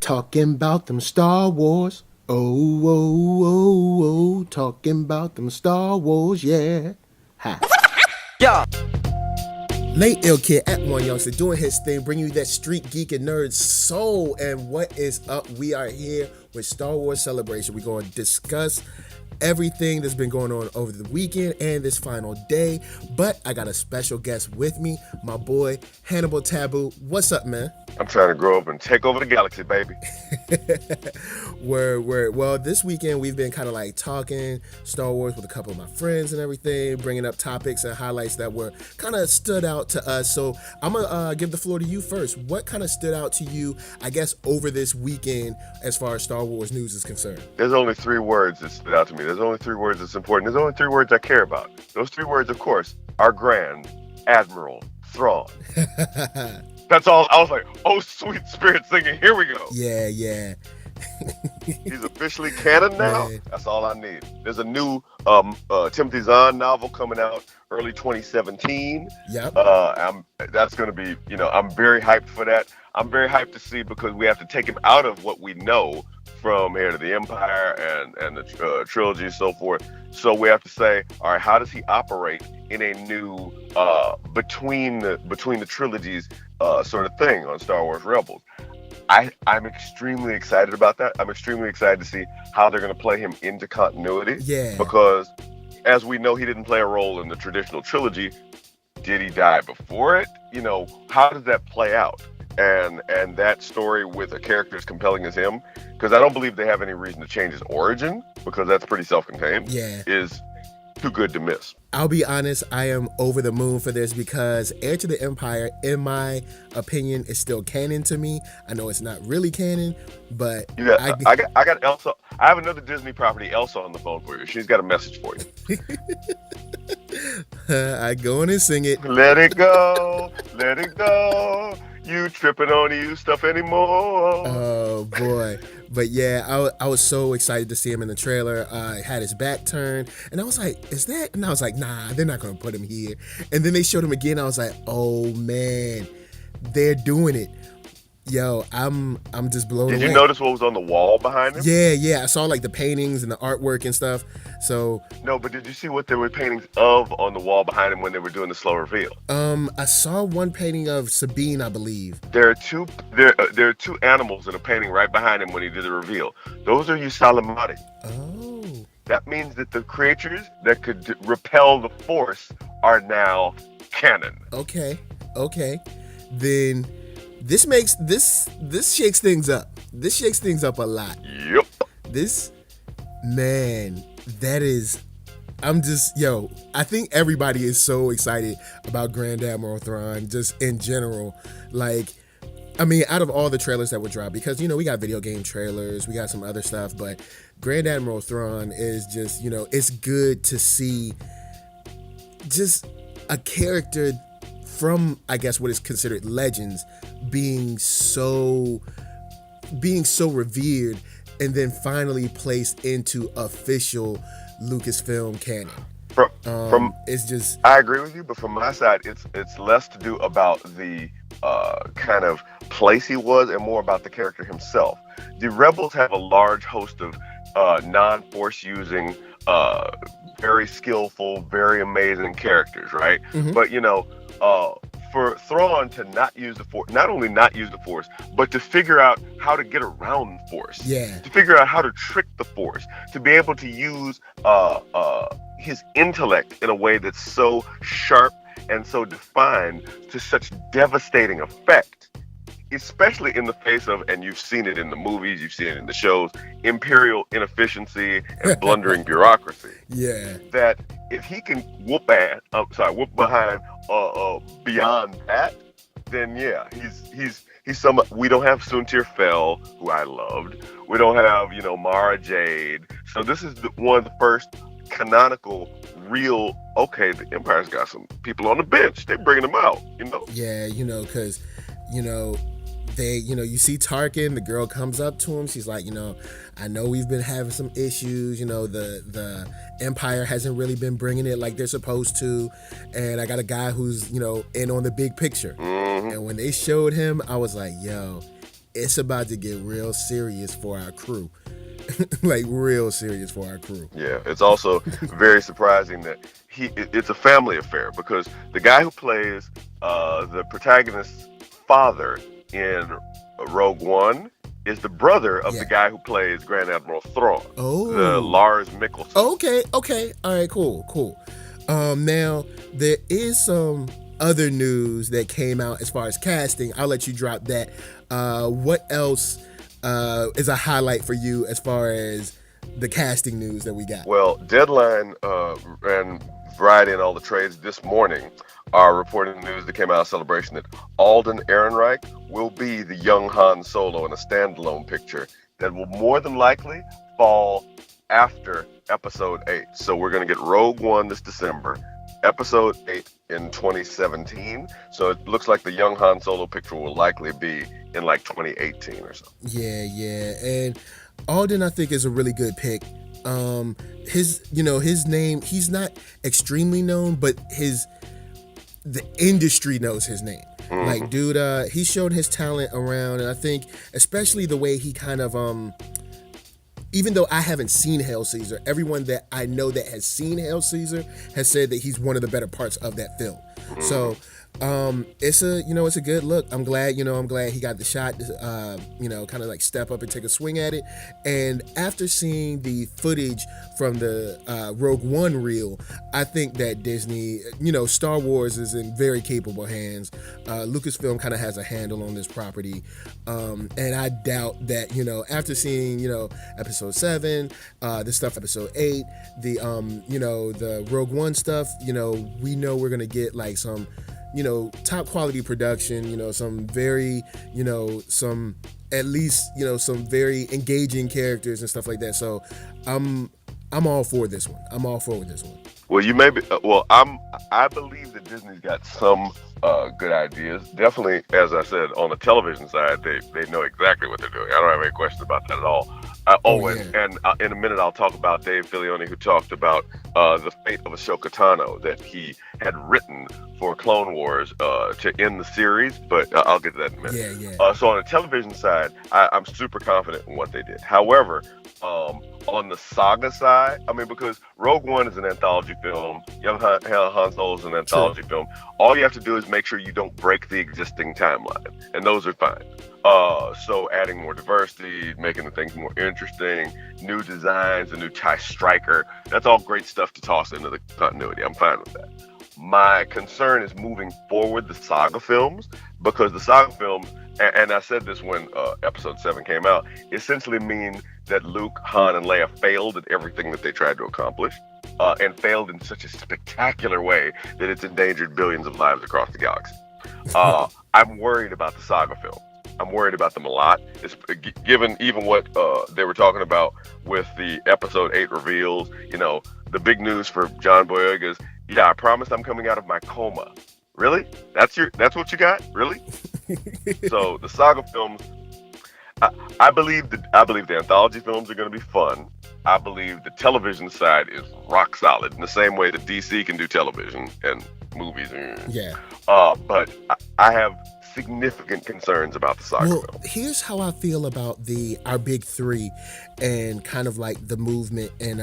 Talking about them Star Wars. Oh, oh, oh, oh. Talking about them Star Wars, yeah. Ha. Yeah. Late Ill Kid at One Youngster doing his thing, bringing you that street geek and nerd soul. And what is up? We are here with Star Wars Celebration. We're going to discuss everything that's been going on over the weekend and this final day. But I got a special guest with me, my boy Hannibal Tabu. What's up, man? I'm trying to grow up and take over the galaxy, baby. Word. Well, this weekend we've been kind of like talking Star Wars with a couple of my friends and everything, bringing up topics and highlights that were kind of stood out to us. So I'm gonna give the floor to you first. What kind of stood out to you, I guess, over this weekend as far as Star Wars news is concerned? There's only three words that stood out to me. There's only three words that's important. There's only three words I care about. Those three words, of course, are Grand Admiral Thrawn. That's all. I was like, oh, sweet spirit singing, here we go. Yeah. He's officially canon now. Man. That's all I need. There's a new Timothy Zahn novel coming out early 2017. Yep. That's going to be, I'm very hyped for that. I'm very hyped to see because we have to take him out of what we know from Heir to the Empire and the trilogy and so forth. So we have to say, all right, how does he operate in a new between the trilogies sort of thing on Star Wars Rebels? I'm extremely excited about that. I'm extremely excited to see how they're going to play him into continuity. Yeah. Because as we know, he didn't play a role in the traditional trilogy. Did he die before it? How does that play out? And that story with a character as compelling as him, because I don't believe they have any reason to change his origin, because that's pretty self-contained, is too good to miss. I'll be honest, I am over the moon for this because Heir to the Empire, in my opinion, is still canon to me. I know it's not really canon, but I got Elsa. I have another Disney property, Elsa, on the phone for you. She's got a message for you. I go in and sing it. Let it go, let it go. You tripping on you stuff anymore. Oh boy. But yeah, I was so excited to see him in the trailer. Had his back turned and I was like, is that? And I was like, nah, they're not gonna put him here. And then they showed him again. I was like, oh man, they're doing it. Yo, I'm just blown away. Did you notice what was on the wall behind him? Yeah. I saw like the paintings and the artwork and stuff. So no, but did you see what there were paintings of on the wall behind him when they were doing the slow reveal? I saw one painting of Sabine, I believe. There are two animals in a painting right behind him when he did the reveal. Those are Usalamati. Oh. That means that the creatures that could repel the Force are now canon. Okay. Then this shakes things up. This shakes things up a lot. Yep. I think everybody is so excited about Grand Admiral Thrawn, just in general. Like, I mean, out of all the trailers that were dropped, because, we got video game trailers, we got some other stuff, but Grand Admiral Thrawn is just, it's good to see just a character from, I guess, what is considered legends being so revered and then finally placed into official Lucasfilm canon. It's just, I agree with you, but from my side, it's less to do about the kind of place he was and more about the character himself. The Rebels have a large host of non-Force using, very skillful, very amazing characters, right? Mm-hmm. But for Thrawn to not use the Force, not only not use the Force, but to figure out how to get around the Force, to figure out how to trick the Force, to be able to use his intellect in a way that's so sharp and so defined to such devastating effect, especially in the face of, and you've seen it in the movies, you've seen it in the shows, imperial inefficiency and blundering bureaucracy. Yeah. That if he can whoop behind beyond that, then yeah, he's some. We don't have Suntir Fel, who I loved. We don't have Mara Jade. So this is one of the first canonical, real. Okay, the Empire's got some people on the bench. They're bringing them out. Yeah, because they, you see Tarkin, the girl comes up to him. She's like, I know we've been having some issues. The Empire hasn't really been bringing it like they're supposed to. And I got a guy who's, in on the big picture. Mm-hmm. And when they showed him, I was like, yo, it's about to get real serious for our crew. Like real serious for our crew. Yeah, it's also very surprising that it's a family affair, because the guy who plays the protagonist's father in Rogue One is the brother of the guy who plays Grand Admiral Thrawn. Oh, the Lars Mikkelsen. Okay, all right, cool. Now there is some other news that came out as far as casting. I'll let you drop that. What else is a highlight for you as far as the casting news that we got? Well, Deadline and Variety and all the trades this morning are reporting news that came out of Celebration that Alden Ehrenreich will be the young Han Solo in a standalone picture that will more than likely fall after Episode 8. So we're going to get Rogue One this December, Episode 8 in 2017. So it looks like the young Han Solo picture will likely be in like 2018 or so. Yeah. And Alden, I think, is a really good pick. His name, he's not extremely known, but the industry knows his name. Mm-hmm. Like, dude, he's shown his talent around, and I think especially the way he kind of even though I haven't seen Hail Caesar, everyone that I know that has seen Hail Caesar has said that he's one of the better parts of that film. Mm-hmm. So it's a good look. I'm glad he got the shot to kind of like step up and take a swing at it. And after seeing the footage from the Rogue One reel, I think that Disney, Star Wars is in very capable hands. Lucasfilm kind of has a handle on this property, and I doubt that after seeing Episode 7, the stuff Episode 8, the Rogue One stuff, we know we're gonna get like some top quality production, some very, some at least, some very engaging characters and stuff like that. So I'm all for this one. I'm all for this one. Well, you may be. I believe that Disney's got some good ideas. Definitely, as I said, on the television side, they know exactly what they're doing. I don't have any questions about that at all. And in a minute, I'll talk about Dave Filoni, who talked about the Fate of Ahsoka Tano that he had written for Clone Wars to end the series, but I'll get to that in a minute. Yeah. So on the television side, I'm super confident in what they did. However, on the saga side, because Rogue One is an anthology film, Young Han Solo is an anthology film. All you have to do is make sure you don't break the existing timeline, and those are fine. So adding more diversity, making the things more interesting, new designs, a new TIE Striker, that's all great stuff to toss into the continuity. I'm fine with that. My concern is moving forward the saga films, because the saga films, and I said this when Episode 7 came out, essentially mean that Luke, Han, and Leia failed at everything that they tried to accomplish, and failed in such a spectacular way that it's endangered billions of lives across the galaxy. I'm worried about the saga film. I'm worried about them a lot. It's given even what they were talking about with the Episode 8 reveals. The big news for John Boyega is, I promised I'm coming out of my coma. Really? That's what you got? Really? So the saga films, I believe the anthology films are going to be fun. I believe the television side is rock solid in the same way that DC can do television and movies. Yeah. But I have significant concerns about the saga film. Here's how I feel about our big three and kind of like the movement and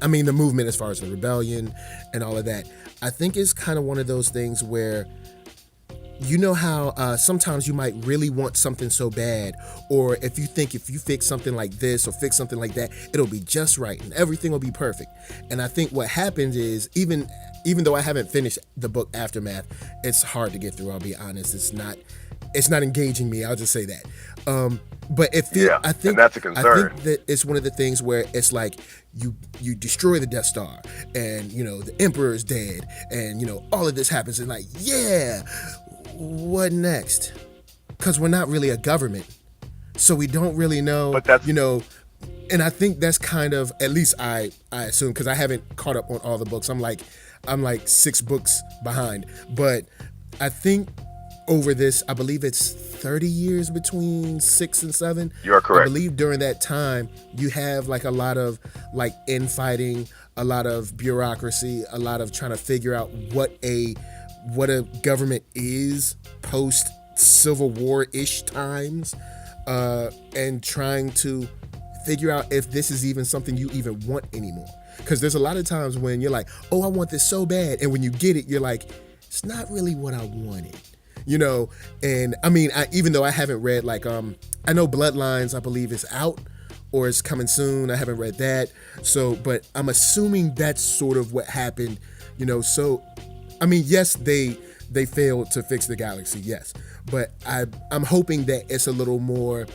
the movement as far as the rebellion and all of that. I think it's kind of one of those things where how sometimes you might really want something so bad, or if you fix something like this or fix something like that, it'll be just right and everything will be perfect. And I think what happens is, even though I haven't finished the book Aftermath, it's hard to get through. I'll be honest, it's not engaging me. I'll just say that. But I think and that's a concern. I think that it's one of the things where it's like you destroy the Death Star, and the Emperor is dead, and all of this happens, and like, what next? Because we're not really a government, so we don't really know. But that's and I think that's kind of, at least I assume, because I haven't caught up on all the books. I'm like 6 books behind, but I think over this, I believe it's 30 years between 6 and 7. You are correct. I believe during that time you have like a lot of like infighting, a lot of bureaucracy, a lot of trying to figure out what a government is post Civil War-ish times. and trying to figure out if this is even something you even want anymore. Because there's a lot of times when you're like, oh, I want this so bad. And when you get it, you're like, it's not really what I wanted. You know, and I mean, even though I haven't read, like, I know Bloodlines, I believe, is out or it's coming soon. I haven't read that. So, but I'm assuming that's sort of what happened, you know. So, I mean, yes, they failed to fix the galaxy, yes. But I'm hoping that it's a little more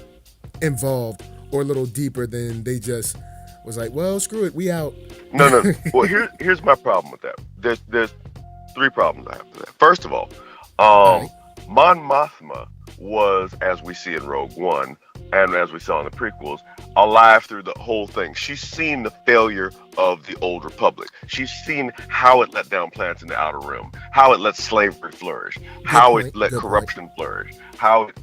involved or a little deeper than they just was like, well, screw it, we out. No. Well, here's my problem with that. There's 3 problems I have with that. First of all, Mon Mothma was, as we see in Rogue One, and as we saw in the prequels, alive through the whole thing. She's seen the failure of the Old Republic. She's seen how it let down planets in the Outer Rim, how it let slavery flourish, how it let corruption flourish, how it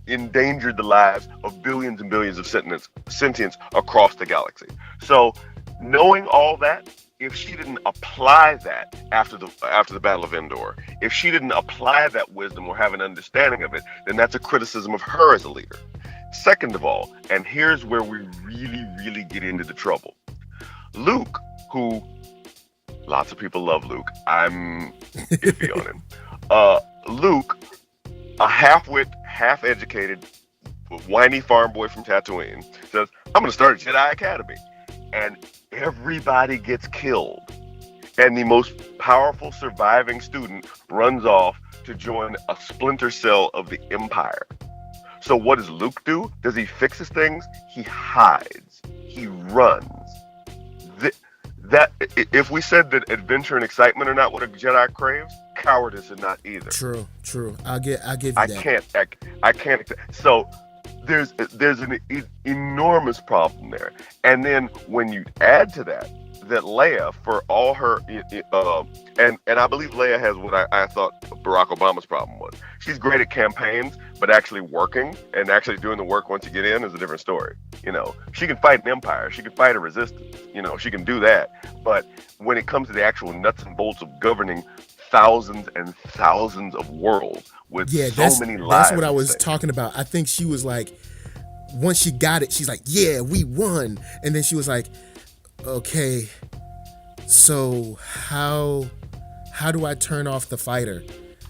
endangered the lives of billions and billions of sentients across the galaxy. So, knowing all that, if she didn't apply that after the Battle of Endor, if she didn't apply that wisdom or have an understanding of it, then that's a criticism of her as a leader. Second of all, and here's where we really, really get into the trouble. Luke, who lots of people love Luke, I'm iffy on him. Luke, a half-wit, half-educated, whiny farm boy from Tatooine, says, I'm going to start a Jedi Academy. And everybody gets killed. And the most powerful surviving student runs off to join a splinter cell of the Empire. So what does Luke do? Does he fix his things? He hides. He runs. That if we said that adventure and excitement are not what a Jedi craves, cowardice is not either. True. I'll give you that. I can't. So there's an enormous problem there. And then when you add to that Leia, for all her, and I believe Leia has what I thought Barack Obama's problem was. She's great at campaigns, but actually working and actually doing the work once you get in is a different story. You know, she can fight an empire, she can fight a resistance, you know, she can do that. But when it comes to the actual nuts and bolts of governing thousands and thousands of worlds with so many lives. That's what I was talking about. I think she was like, once she got it, she's like, yeah, we won. And then she was like, okay, so how do I turn off the fighter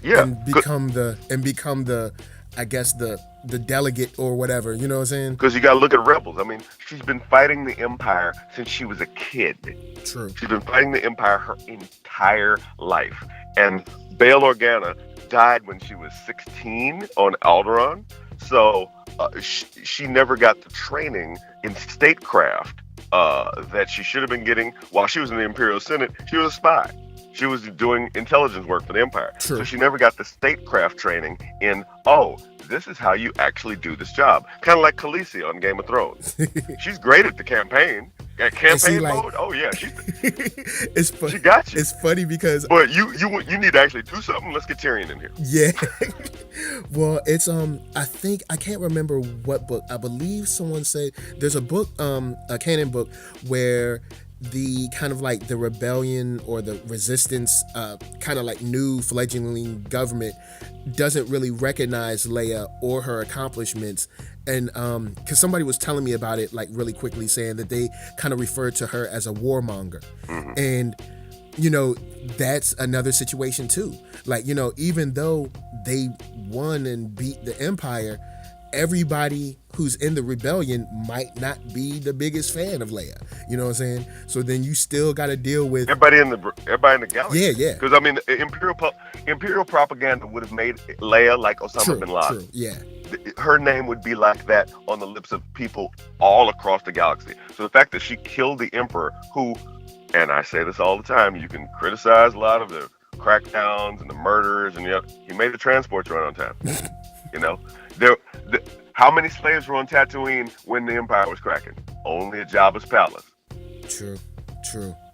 and become the I guess the delegate or whatever, you know what I'm saying? Because you got to look at Rebels. I mean, she's been fighting the Empire since she was a kid. True. She's been fighting the Empire her entire life. And Bail Organa died when she was 16 on Alderaan. So she never got the training in statecraft that she should have been getting while she was in the Imperial Senate. She was a spy. She was doing intelligence work for the Empire. True. So she never got the statecraft training in, this is how you actually do this job. Kind of like Khaleesi on Game of Thrones. She's great at the campaign. At campaign mode? Oh, yeah. She got you. It's funny because... But you need to actually do something. Let's get Tyrion in here. Yeah. Well, it's, I can't remember what book. I believe someone said there's a book, a Canon book, where the kind of like the rebellion or the resistance, kind of like new fledgling government doesn't really recognize Leia or her accomplishments. And because somebody was telling me about it like really quickly, saying that they kind of referred to her as a warmonger. Mm-hmm. And you know, that's another situation too. Like, you know, even though they won and beat the Empire, everybody who's in the rebellion might not be the biggest fan of Leia. You know what I'm saying? So then you still got to deal with everybody in the galaxy. Yeah. Because I mean, Imperial propaganda would have made Leia like Osama bin Laden. True. Yeah. Her name would be like that on the lips of people all across the galaxy. So the fact that she killed the Emperor, who, and I say this all the time, you can criticize a lot of the crackdowns and the murders, and he made the transports run on time. You know, how many slaves were on Tatooine when the Empire was cracking? Only at Jabba's palace. True.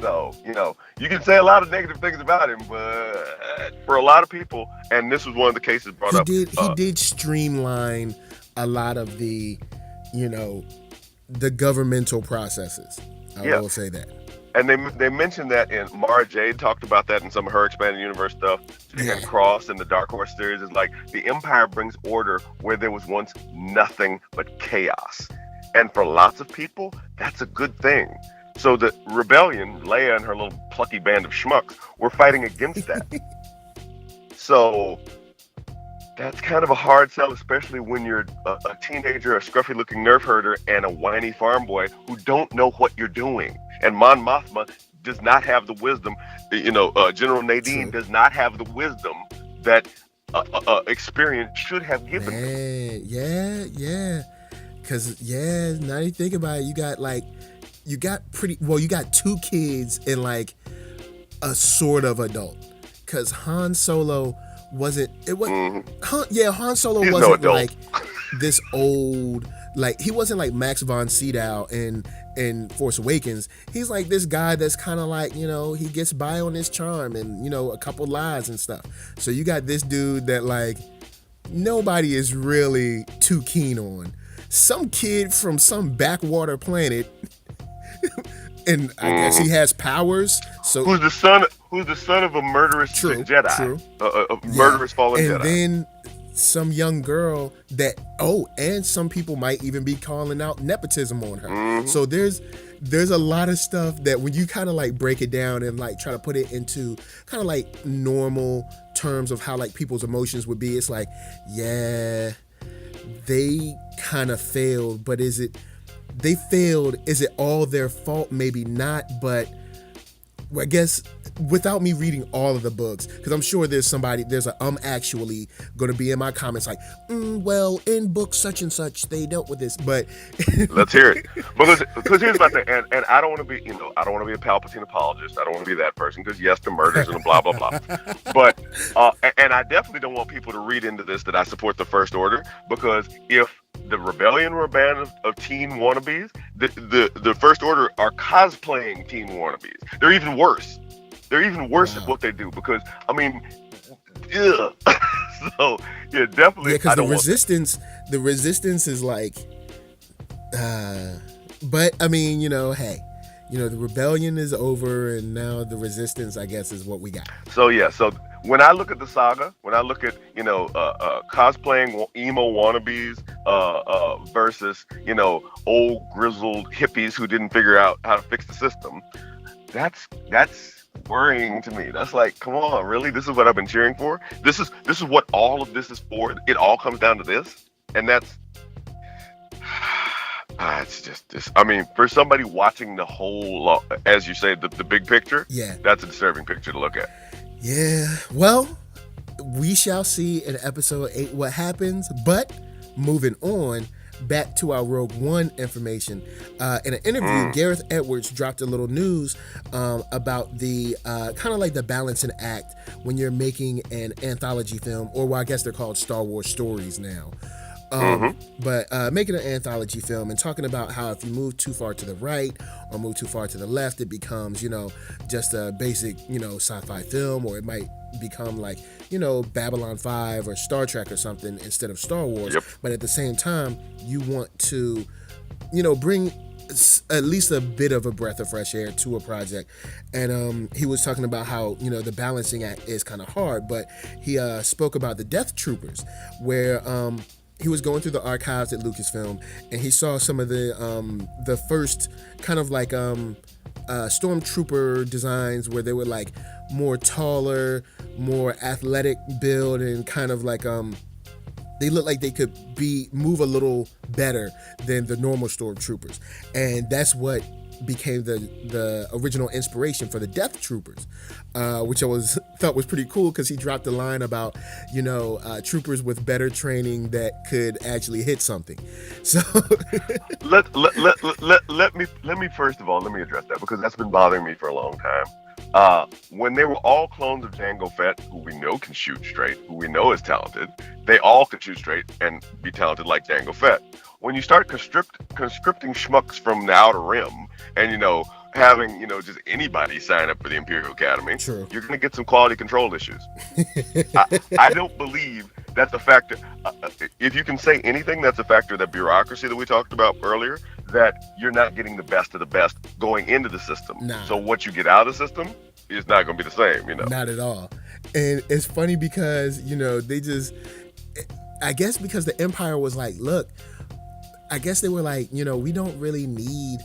So, you know, you can say a lot of negative things about him, but for a lot of people, and this was one of the cases brought up. He did streamline a lot of the, you know, the governmental processes. I will say that. And they mentioned that in Mara Jade talked about that in some of her expanded universe stuff. And Cross in the Dark Horse series is like the Empire brings order where there was once nothing but chaos. And for lots of people, that's a good thing. So the rebellion, Leia and her little plucky band of schmucks, were fighting against that. So that's kind of a hard sell, especially when you're a teenager, a scruffy-looking nerf herder, and a whiny farm boy who don't know what you're doing. And Mon Mothma does not have the wisdom. General Nadine does not have the wisdom that experience should have given him. Yeah. Because, now you think about it, you got two kids and, like, a sort of adult. Because Han Solo wasn't, Han Solo He's wasn't, no like, this old, like, he wasn't like Max von Sydow in Force Awakens. He's like this guy that's kind of like, he gets by on his charm and, a couple lies and stuff. So you got this dude that, like, nobody is really too keen on. Some kid from some backwater planet, and I guess he has powers. So who's the son of a murderous Jedi? A murderous fallen Jedi. And then some young girl that and some people might even be calling out nepotism on her. Mm-hmm. So there's a lot of stuff that when you kind of like break it down and like try to put it into kind of like normal terms of how like people's emotions would be, it's like, they kind of failed, but is it all their fault? Maybe not, but I guess without me reading all of the books, because I'm sure there's actually going to be in my comments like, well, in book such and such they dealt with this, but let's hear it. Because here's my thing, and I don't want to be, I don't want to be a Palpatine apologist. I don't want to be that person, because yes, the murders and blah blah blah. But and I definitely don't want people to read into this that I support the First Order, because if the rebellion were a band of teen wannabes, the First Order are cosplaying teen wannabes. They're even worse. They're even worse at what they do, because I mean, so yeah, definitely. Yeah, because the resistance is like, but I mean, hey, the rebellion is over, and now the resistance, I guess, is what we got. So when I look at the saga, when I look at cosplaying emo wannabes versus old grizzled hippies who didn't figure out how to fix the system, that's worrying to me. That's like, come on, really? This is what I've been cheering for? This is what all of this is for? It all comes down to this? And that's it's just this. I mean, for somebody watching the whole, as you say, the big picture, that's a disturbing picture to look at. Yeah, well, we shall see in episode 8 what happens, but moving on, back to our Rogue One information. In an interview, Gareth Edwards dropped a little news about the kind of like the balancing act when you're making an anthology film, or I guess they're called Star Wars stories now. But making an anthology film and talking about how if you move too far to the right or move too far to the left, it becomes, just a basic, sci-fi film, or it might become like, Babylon 5 or Star Trek or something instead of Star Wars. Yep. But at the same time, you want to, bring at least a bit of a breath of fresh air to a project. And he was talking about how, the balancing act is kind of hard, but he spoke about the Death Troopers, where he was going through the archives at Lucasfilm, and he saw some of the first kind of like stormtrooper designs where they were like more taller, more athletic build, and kind of like they looked like they could move a little better than the normal stormtroopers, and that's what became the original inspiration for the Death Troopers, which I thought was pretty cool, because he dropped a line about troopers with better training that could actually hit something. So let me first of all let me address that, because that's been bothering me for a long time. When they were all clones of Jango Fett, who we know can shoot straight, who we know is talented, they all could shoot straight and be talented like Jango Fett. When you start conscripting schmucks from the Outer Rim and, having, just anybody sign up for the Imperial Academy, True. You're going to get some quality control issues. I don't believe that's a factor. If you can say anything, that's a factor, that bureaucracy that we talked about earlier, that you're not getting the best of the best going into the system. Nah. So what you get out of the system is not going to be the same, Not at all. And it's funny because, they just, I guess because the Empire was like, look, I guess they were like, we don't really need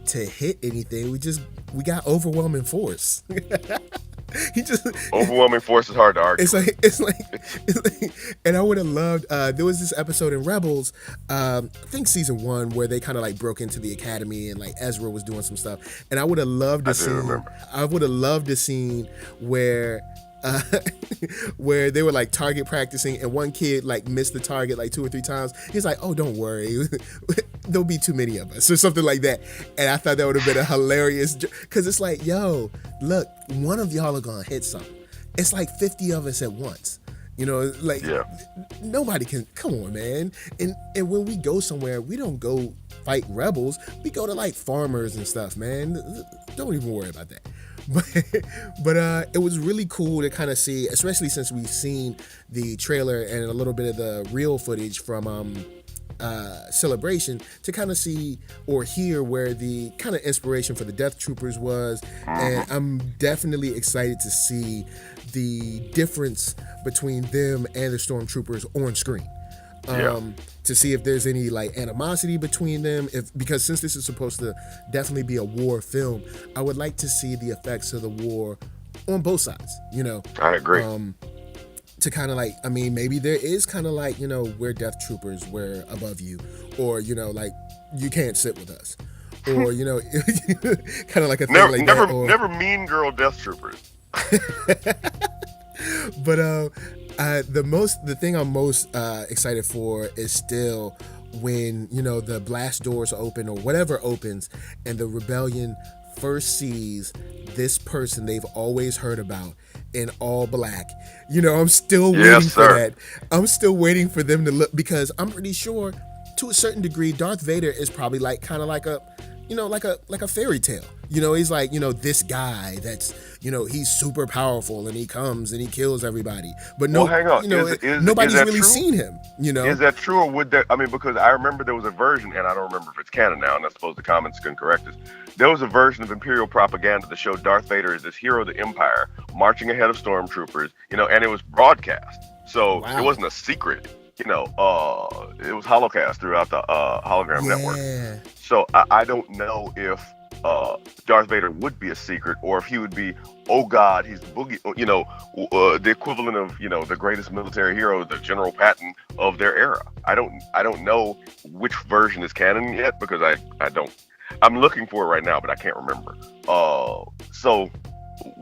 to hit anything. We got overwhelming force. Overwhelming force is hard to argue. It's like, and I would have loved. There was this episode in Rebels, I think season 1, where they kind of like broke into the academy and like Ezra was doing some stuff, and I would have loved to see. I would have loved the scene where. Where they were like target practicing and one kid like missed the target like 2 or 3 times. He's like, oh, don't worry, there'll be too many of us or something like that. And I thought that would have been a hilarious, because it's like, yo, look, one of y'all are gonna hit something. It's like 50 of us at once. Nobody can, come on, man. And when we go somewhere, we don't go fight rebels. We go to like farmers and stuff, man. Don't even worry about that. But it was really cool to kind of see, especially since we've seen the trailer and a little bit of the real footage from Celebration, to kind of see or hear where the kind of inspiration for the Death Troopers was. And I'm definitely excited to see the difference between them and the Stormtroopers on screen. To see if there's any like animosity between them, because since this is supposed to definitely be a war film, I would like to see the effects of the war on both sides. I agree. To kind of like, I mean, maybe there is kind of like, we're Death Troopers, we're above you, or like you can't sit with us, or kind of like a thing like that. Never mean girl Death Troopers. But the thing I'm most excited for is still when the blast doors open or whatever opens, and the rebellion first sees this person they've always heard about in all black. I'm still waiting for that. I'm still waiting for them to look, because I'm pretty sure to a certain degree Darth Vader is probably like kind of like a like a fairy tale. He's like, this guy that's, he's super powerful and he comes and he kills everybody. But no, hang on. Nobody's really true? seen him, Is that true, or would that, because I remember there was a version, and I don't remember if it's canon now, and I suppose the comments can correct us. There was a version of Imperial propaganda that showed Darth Vader as this hero of the Empire, marching ahead of stormtroopers, and it was broadcast. So It wasn't a secret. It was holocast throughout the hologram network. So I don't know if Darth Vader would be a secret, or if he would be, oh God, he's the boogie, the equivalent of, the greatest military hero, the General Patton of their era. I don't know which version is canon yet, because I'm looking for it right now, but I can't remember. So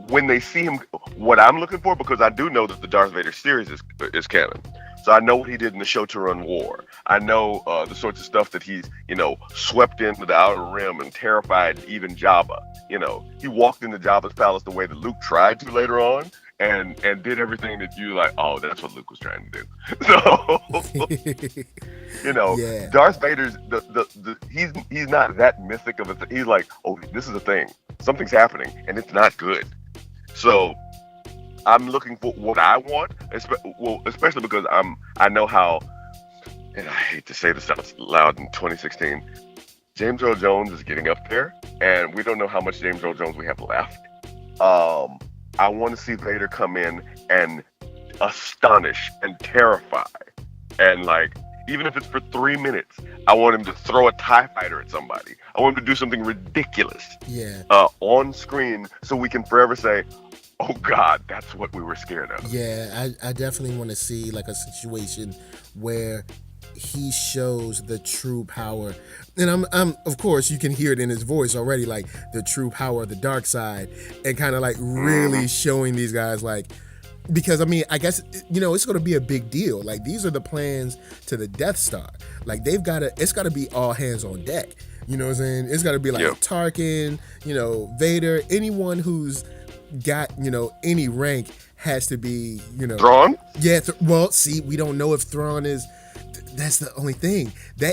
when they see him, what I'm looking for, because I do know that the Darth Vader series is canon. So I know what he did in the Shotoran War. I know the sorts of stuff that he's, swept into the Outer Rim and terrified even Jabba. He walked into Jabba's palace the way that Luke tried to later on, and did everything that you like, oh, that's what Luke was trying to do. So, Darth Vader's, he's not that mythic of a thing. He's like, oh, this is a thing. Something's happening, and it's not good. So, I'm looking for what I want, especially because I know how, and I hate to say this out loud in 2016, James Earl Jones is getting up there, and we don't know how much James Earl Jones we have left. I want to see Vader come in and astonish and terrify, and like, even if it's for 3 minutes, I want him to throw a TIE fighter at somebody. I want him to do something ridiculous on screen, so we can forever say, oh God, that's what we were scared of. Yeah, I definitely want to see like a situation where he shows the true power. And I'm of course you can hear it in his voice already, like the true power of the dark side, and kind of like really showing these guys, like, because I mean, I guess, it's going to be a big deal. Like, these are the plans to the Death Star. Like, it's got to be all hands on deck. You know what I'm saying? It's got to be like Tarkin, Vader, anyone who's got, any rank has to be, Thrawn? Yeah. Well, see, we don't know if Thrawn is, that's the only thing.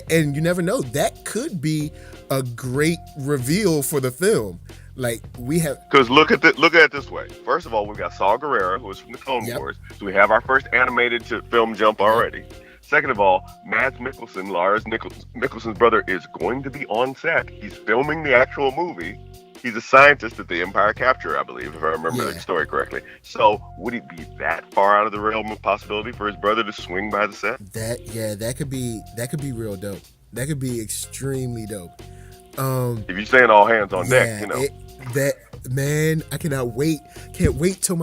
And you never know. That could be a great reveal for the film. Like, we have, because look at it this way. First of all, we've got Saw Gerrera, who is from the Clone Wars, so we have our first animated to film jump already. Second of all, Mads Mikkelsen, Lars Mikkelsen's brother, is going to be on set. He's filming the actual movie. He's a scientist at the Empire Capture, I believe, if I remember the story correctly. So would it be that far out of the realm of possibility for his brother to swing by the set? That could be real dope. That could be extremely dope. If you're saying all hands on deck, Man, I cannot wait. Can't wait till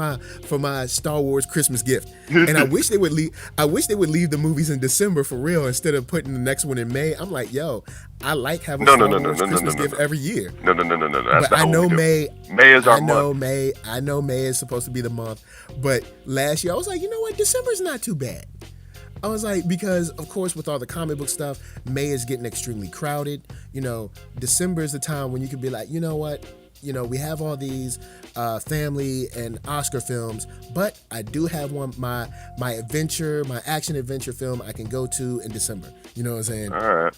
for my Star Wars Christmas gift. And I wish they would leave the movies in December for real instead of putting the next one in May. I'm like, yo, I like having Star Wars Christmas gift every year. No. That's but I know May. May is our month. I know May is supposed to be the month. But last year I was like, you know what? December's not too bad. I was like, because of course with all the comic book stuff, May is getting extremely crowded. December is the time when you can be like, you know what? We have all these family and Oscar films, but I do have my action adventure film I can go to in December. You know what I'm saying? All right,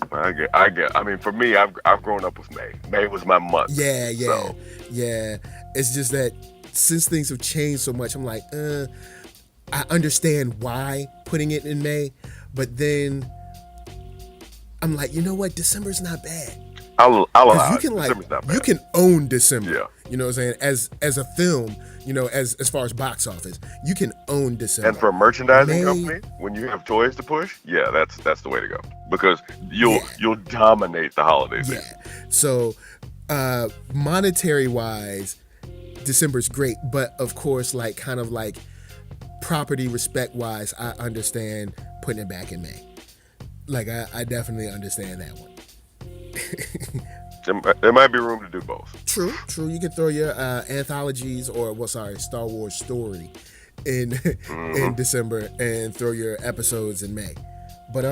I get. I mean, for me, I've grown up with May. May was my month. Yeah. So. Yeah. It's just that since things have changed so much, I'm like, I understand why putting it in May, but then I'm like, you know what? December's not bad. I'll allow you can you can own December. Yeah. You know what I'm saying? As a film, as far as box office, you can own December. And for a merchandising company, when you have toys to push, that's the way to go, because you'll dominate the holiday season. Yeah. So monetary wise, December's great, but of course, kind of property respect wise, I understand putting it back in May. I definitely understand that one. There might be room to do both. True. You can throw your anthologies Star Wars story in December and throw your episodes in May. But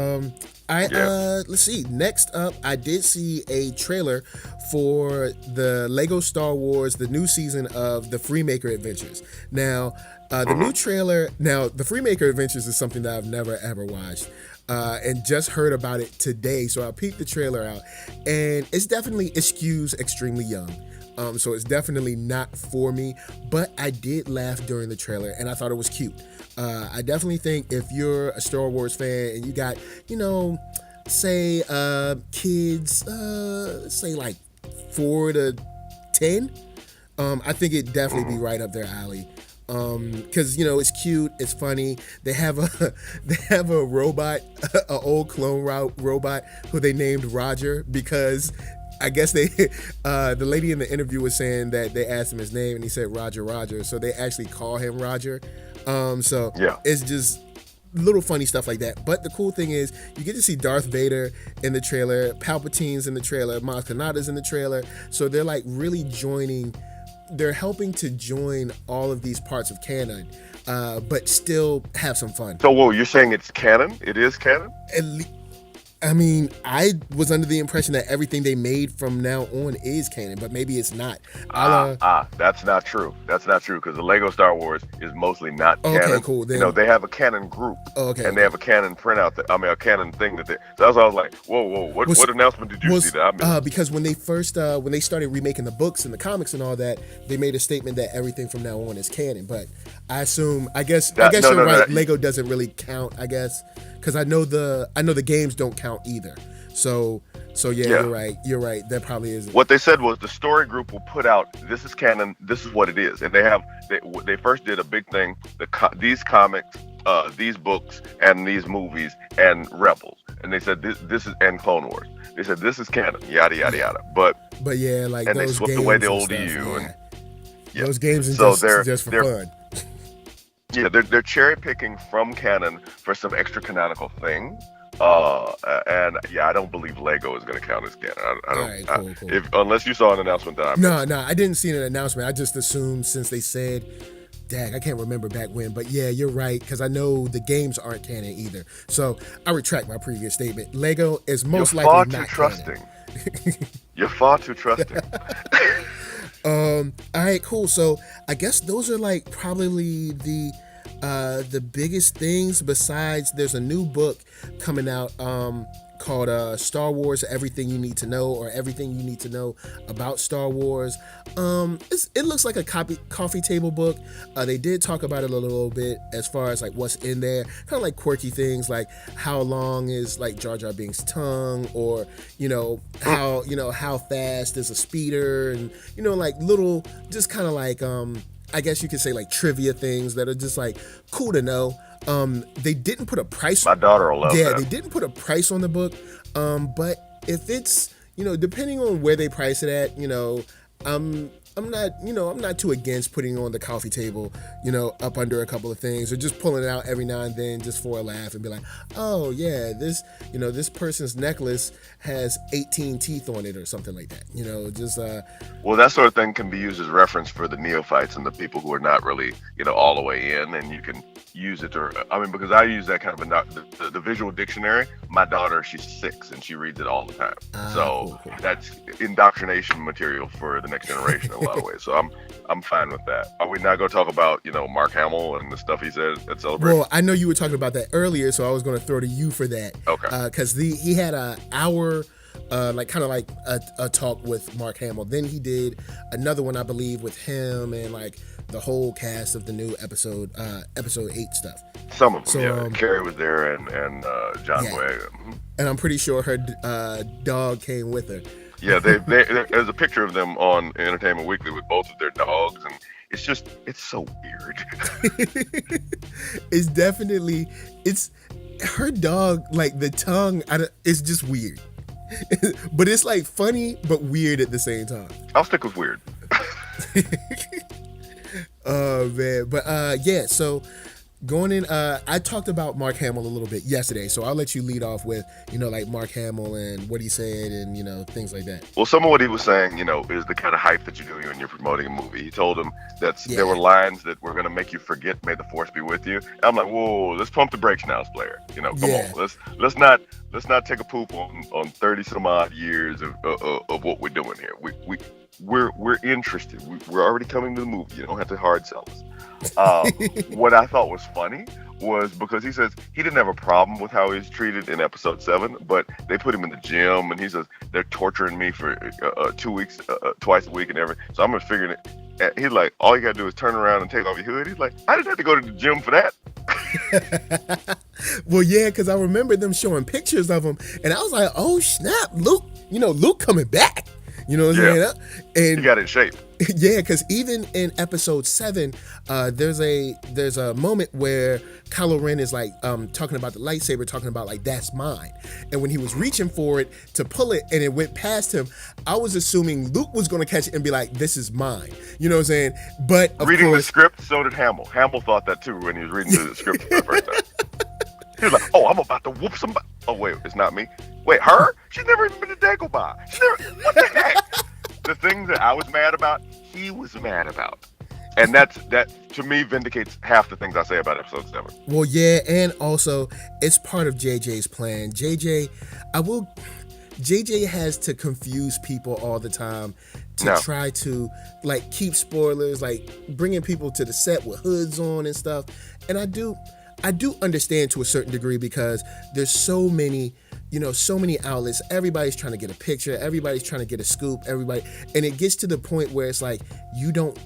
let's see. Next up, I did see a trailer for the Lego Star Wars, the new season of the Freemaker Adventures. Now, the new trailer. Now, the Freemaker Adventures is something that I've never ever watched. And just heard about it today, so I peeked the trailer out, and it skews extremely young, so it's definitely not for me, but I did laugh during the trailer, and I thought it was cute. I definitely think if you're a Star Wars fan and you got, say kids, say 4 to 10, I think it'd definitely be right up their alley. Because it's cute, it's funny. They have a robot, an old clone robot who they named Roger, because I guess the lady in the interview was saying that they asked him his name and he said Roger, so they actually call him Roger. It's just little funny stuff like that. But the cool thing is you get to see Darth Vader in the trailer, Palpatine's in the trailer, Maz Kanata's in the trailer, so they're really they're helping to join all of these parts of canon, but still have some fun. So, you're saying it's canon? It is canon? I mean, I was under the impression that everything they made from now on is canon, but maybe it's not. That's not true. That's not true, because the Lego Star Wars is mostly not canon. Okay, cool. Then, they have a canon group, and they have a canon printout. A canon thing that they. So that's why I was like, whoa, what announcement did you see that I missed? Because when they started remaking the books and the comics and all that, they made a statement that everything from now on is canon. But I guess you're right. Lego doesn't really count, I guess. Because I know the games don't count either. So You're right. That probably is. What they said was the story group will put out, this is canon, this is what it is, and they first did a big thing. These comics, these books, and these movies, and Rebels, and they said this is, and Clone Wars. They said this is canon, yada yada yada. But yeah, and those they swept games away the and old stuff, EU and those games are just for fun. Yeah, they're cherry picking from canon for some extra canonical things. And I don't believe Lego is going to count as canon. I don't. All right, cool. Unless you saw an announcement that I missed. No, I didn't see an announcement. I just assumed since they said, I can't remember back when, but yeah, you're right, because I know the games aren't canon either. So I retract my previous statement. Lego is most likely not canon. You're far too trusting. All right, cool. So I guess those are probably the biggest things. Besides, there's a new book coming out called Star Wars: Everything You Need to Know, or Everything You Need to Know About Star Wars. It looks like a coffee table book. They did talk about it a little bit as far as like what's in there, kind of like quirky things like how long is like Jar Jar Binks' tongue, or how fast is a speeder, and like little just kind of like I guess you could say like trivia things that are just like cool to know. They didn't put a price. My daughter will love that. Yeah, they didn't put a price on the book. But if it's, depending on where they price it at, I'm not too against putting on the coffee table, up under a couple of things, or just pulling it out every now and then just for a laugh and be like, oh yeah, this person's necklace has 18 teeth on it or something like that. Well, that sort of thing can be used as reference for the neophytes and the people who are not really, all the way in, and you can use it because I use that kind of the visual dictionary. My daughter, she's 6 and she reads it all the time. So cool. That's indoctrination material for the next generation in a lot of ways. So I'm fine with that. Are we not going to talk about, Mark Hamill and the stuff he said at Celebration? Well, I know you were talking about that earlier, so I was going to throw to you for that. Okay. Because he had an hour, a talk with Mark Hamill. Then he did another one, I believe, with him and like the whole cast of the new episode 8 stuff. Some of them, yeah. Carrie was there and John Boyega. And I'm pretty sure her dog came with her. Yeah, there's a picture of them on Entertainment Weekly with both of their dogs, and it's so weird. It's her dog, like the tongue, it's just weird. But it's like funny, but weird at the same time. I'll stick with weird. Oh man, but so going in, I talked about Mark Hamill a little bit yesterday, so I'll let you lead off with, like Mark Hamill and what he said and, things like that. Well, some of what he was saying, is the kind of hype that you do when you're promoting a movie. He told him that there were lines that were going to make you forget, may the force be with you. And I'm like, whoa, let's pump the brakes now, Slayer. Come on, let's not take a poop on 30 some odd years of what we're doing here. We're interested. We're already coming to the movie. You don't have to hard sell us. What I thought was funny was because he says he didn't have a problem with how he's treated in episode 7, but they put him in the gym and he says they're torturing me for 2 weeks, twice a week and everything. So I'm just figuring it. He's like, all you gotta do is turn around and take off your hood. He's like, I didn't have to go to the gym for that. Well, yeah, because I remember them showing pictures of him, and I was like, oh snap, Luke! Luke coming back. You know what I'm saying? And he got in shape. Yeah, because even in episode 7, there's a moment where Kylo Ren is like talking about the lightsaber, talking about like that's mine. And when he was reaching for it to pull it and it went past him, I was assuming Luke was going to catch it and be like, this is mine. You know what I'm saying? But reading the script, so did Hamill. Hamill thought that too when he was reading the script for the first time. He was like, oh, I'm about to whoop somebody. Oh, wait, it's not me. Wait, her? She's never even been to Dagobah. What the heck? The things that I was mad about, he was mad about. And that to me vindicates half the things I say about episode 7. Well, yeah, and also it's part of JJ's plan. JJ has to confuse people all the time to try to like keep spoilers, like bringing people to the set with hoods on and stuff. And I do understand to a certain degree because there's so many outlets. Everybody's trying to get a picture. Everybody's trying to get a scoop. And it gets to the point where it's like you don't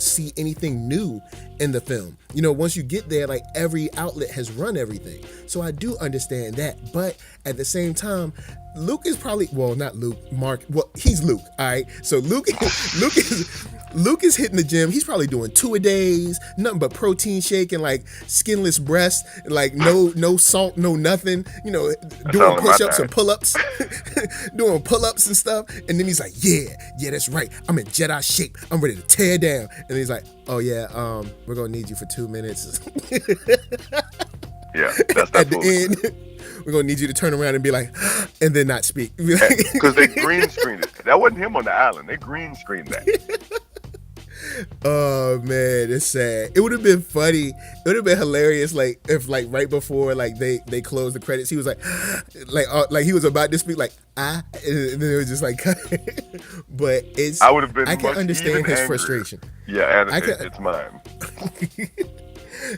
see anything new in the film. Once you get there, like every outlet has run everything. So I do understand that. But at the same time, Luke is probably, well, not Luke, Mark. Well, he's Luke. All right. So Luke is hitting the gym. He's probably doing 2-a-days, nothing but protein shake and like skinless breast, like no salt, no nothing. Doing push-ups and pull-ups, doing pull-ups and stuff. And then he's like, yeah, that's right. I'm in Jedi shape. I'm ready to tear down. And he's like, oh yeah, we're gonna need you for 2 minutes. Yeah, that's at the end. We're gonna need you to turn around and be like, and then not speak. Because they green screened it. That wasn't him on the island. They green screened that. Oh man, it's sad. It would have been funny. It would have been hilarious, like if like right before like they closed the credits, he was like he was about to speak like and then it was just like but it's I would have been I can understand his angrier. frustration. Yeah, and it's mine.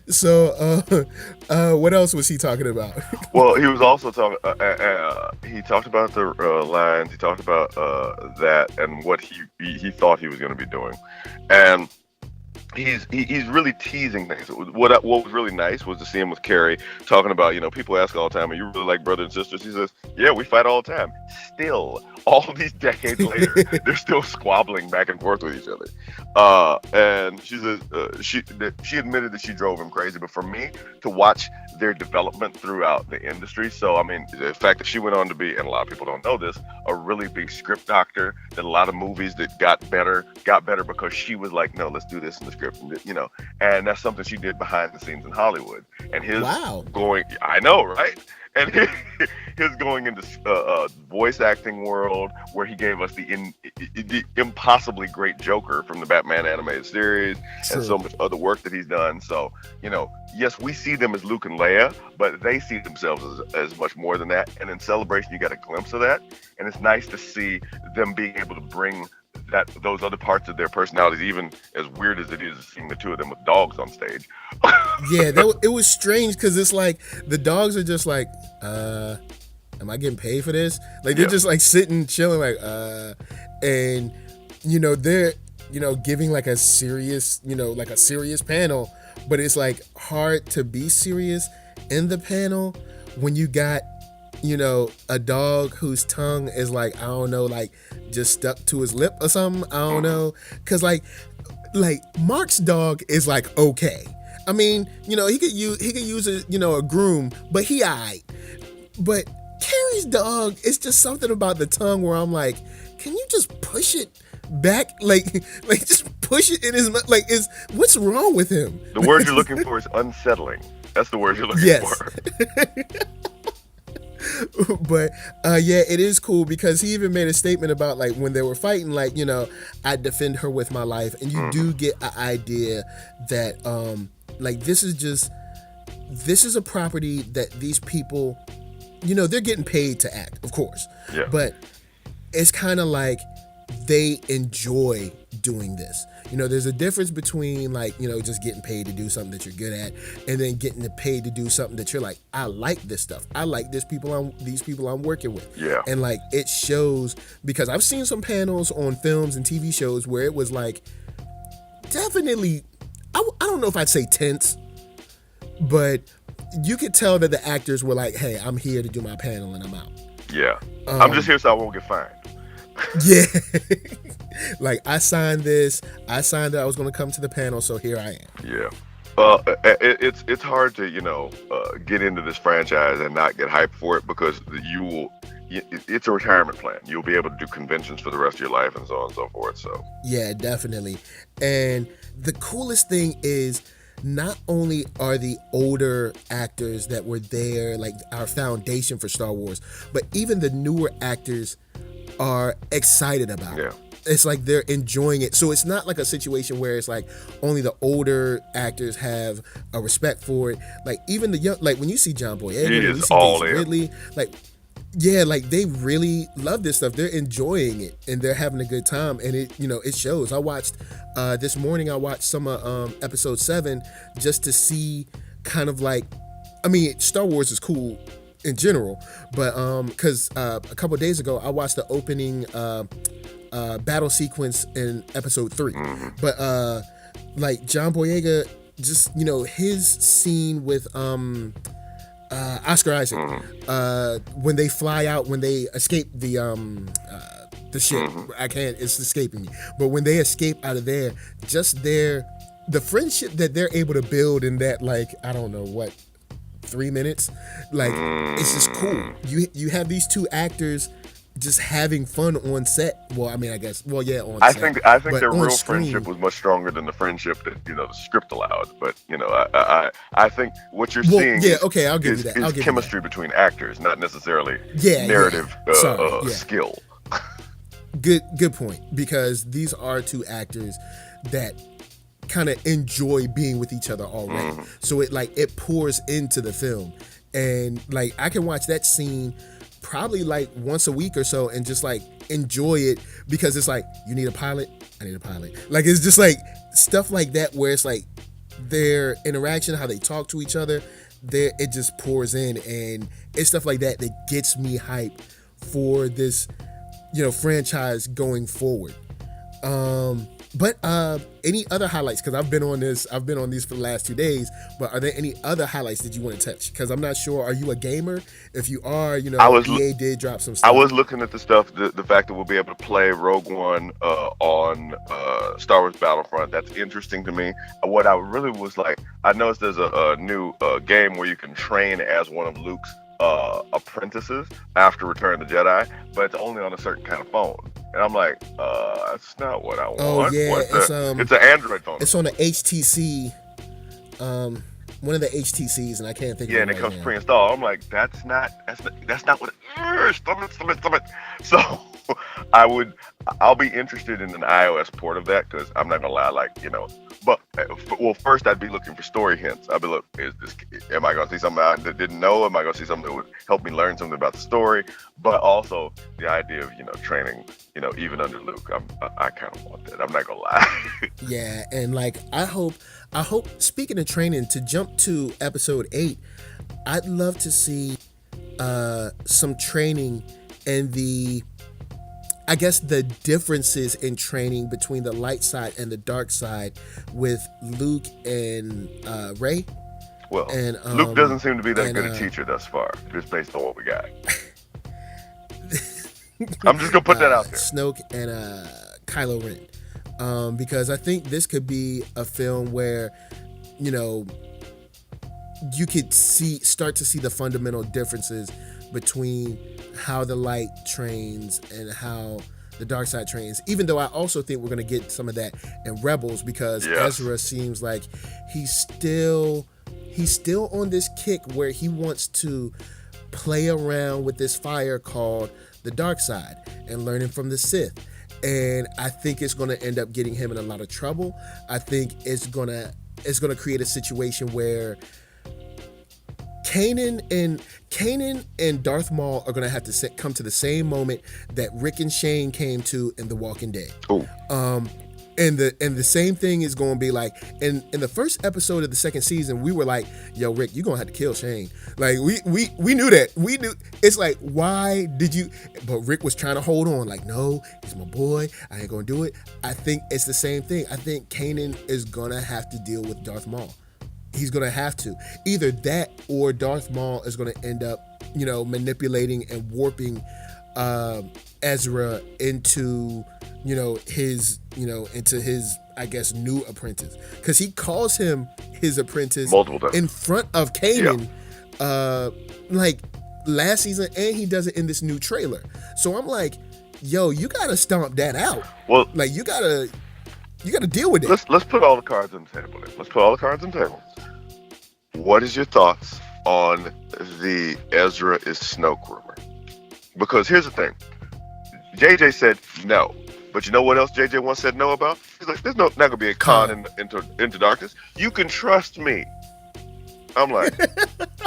So, what else was he talking about? Well, he was also talking. He talked about the lines. He talked about that and what he thought he was going to be doing, and he's really teasing things. What was really nice was to see him with Carrie talking about, people ask all the time, are you really like brother and sisters? He says, yeah, we fight all the time. Still, all these decades later, they're still squabbling back and forth with each other. And she says she admitted that she drove him crazy, but for me to watch their development throughout the industry. So, I mean, the fact that she went on to be, and a lot of people don't know this, a really big script doctor, that a lot of movies that got better because she was like, no, let's do this in the script, and that's something she did behind the scenes in Hollywood. And his going, I know, right? And his going into voice acting world, where he gave us the impossibly great Joker from the Batman animated series. True. And so much other work that he's done. So, yes, we see them as Luke and Leia, but they see themselves as much more than that. And in Celebration, you got a glimpse of that. And it's nice to see them being able to bring those other parts of their personalities, even as weird as it is seeing the two of them with dogs on stage. Yeah, it was strange because it's like the dogs are just like, am I getting paid for this? Like they're just like sitting, chilling, like, and they're giving like a serious, like a serious panel, but it's like hard to be serious in the panel when you got a dog whose tongue is like, I don't know, like just stuck to his lip or something. I don't know. Cause like Mark's dog is like, okay. I mean, he could use a groom, but he aight. But Carrie's dog, it's just something about the tongue where I'm like, can you just push it back? Like just push it in his mouth. Like, what's wrong with him? The word you're looking for is unsettling. That's the word you're looking for. But yeah, it is cool because he even made a statement about like when they were fighting, like, I'd defend her with my life. And you do get an idea that like this is a property that these people, they're getting paid to act, of course. Yeah. But it's kind of like they enjoy doing this. There's a difference between like, just getting paid to do something that you're good at and then getting paid to do something that you're like, I like this stuff. I like these people I'm working with. Yeah. And like it shows because I've seen some panels on films and TV shows where it was like definitely, I don't know if I'd say tense, but you could tell that the actors were like, hey, I'm here to do my panel and I'm out. Yeah. I'm just here so I won't get fined. Yeah. Like I signed that I was going to come to the panel, so here I am. Yeah. It's hard to get into this franchise and not get hyped for it because it's a retirement plan. You'll be able to do conventions for the rest of your life and so on and so forth. So yeah, definitely. And the coolest thing is not only are the older actors that were there like our foundation for Star Wars, but even the newer actors are excited about it. It's like they're enjoying it. So it's not like a situation where it's like only the older actors have a respect for it. Like even the young, like when you see John Boyega, when you see Daisy Ridley, like yeah, like they really love this stuff. They're enjoying it and they're having a good time. And it shows. I watched this morning. I watched some of episode 7 just to see kind of like, I mean, Star Wars is cool in general, but because a couple of days ago I watched the opening battle sequence in episode 3. But like John Boyega, just his scene with Oscar Isaac, when they fly out, when they escape the ship, it's escaping me, but when they escape out of there, just the friendship that they're able to build in that, like, I don't know what, 3 minutes, like it's just cool. You have these two actors just having fun on set. Well, I mean, I guess, well, yeah, on set. I think their real friendship was much stronger than the friendship that the script allowed. But I think what you're seeing, I'll give you that. Is chemistry between actors, not necessarily narrative skill. Good point, because these are two actors that kind of enjoy being with each other already. So it pours into the film, and like I can watch that scene probably like once a week or so and just like enjoy it, because it's like, you need a pilot, I need a pilot. Like it's just like stuff like that where it's like their interaction, how they talk to each other, it just pours in, and it's stuff like that that gets me hyped for this, franchise going forward. But any other highlights? Because I've been on these for the last 2 days. But are there any other highlights that you want to touch? Because I'm not sure. Are you a gamer? If you are, EA did drop some stuff. I was looking at the stuff, the fact that we'll be able to play Rogue One on Star Wars Battlefront. That's interesting to me. What I really was like, I noticed there's a new game where you can train as one of Luke's apprentices after Return of the Jedi, but it's only on a certain kind of phone. And I'm like, that's not what I want. Oh yeah, it's an Android phone. It's on the HTC, one of the HTCs, and I can't think. Yeah, of it and it comes now. pre-installed. I'm like, that's not what. Stop it. So I'll be interested in an iOS port of that, because I'm not gonna lie, But first I'd be looking for story hints. I'd be am I gonna see something I didn't know? Am I gonna see something that would help me learn something about the story? But also the idea of training, even under Luke, I kind of want that. I'm not gonna lie. Yeah, and I hope. Speaking of training, to jump to episode 8, I'd love to see some training and the differences in training between the light side and the dark side with Luke and Rey. Well, and Luke doesn't seem to be that good a teacher thus far, just based on what we got. I'm just gonna put that out there. Snoke and Kylo Ren, because I think this could be a film where, you could start to see the fundamental differences between how the light trains and how the dark side trains. Even though I also think we're going to get some of that in Rebels, because Ezra seems like he's still on this kick where he wants to play around with this fire called the dark side and learning from the Sith. And I think it's going to end up getting him in a lot of trouble. I think it's going to create a situation where Canon and Darth Maul are going to have to come to the same moment that Rick and Shane came to in The Walking Dead. Oh. And the same thing is going to be like in the first episode of the second season, we were like, yo, Rick, you're going to have to kill Shane. Like we knew that. We knew. It's like, why did you? But Rick was trying to hold on, like, no, he's my boy. I ain't going to do it. I think it's the same thing. I think Kanan is going to have to deal with Darth Maul. He's going to have to. Either that or Darth Maul is going to end up, manipulating and warping Ezra into his I guess new apprentice, because he calls him his apprentice multiple times in front of Kanan, like last season, and he does it in this new trailer. So I'm like, yo, you gotta stomp that out. Well, like you gotta deal with it. Let's put all the cards on the table. What is your thoughts on the Ezra is Snoke rumor? Because here's the thing. JJ said no. But you know what else JJ once said no about? He's like, there's not going to be a con into darkness. You can trust me. I'm like,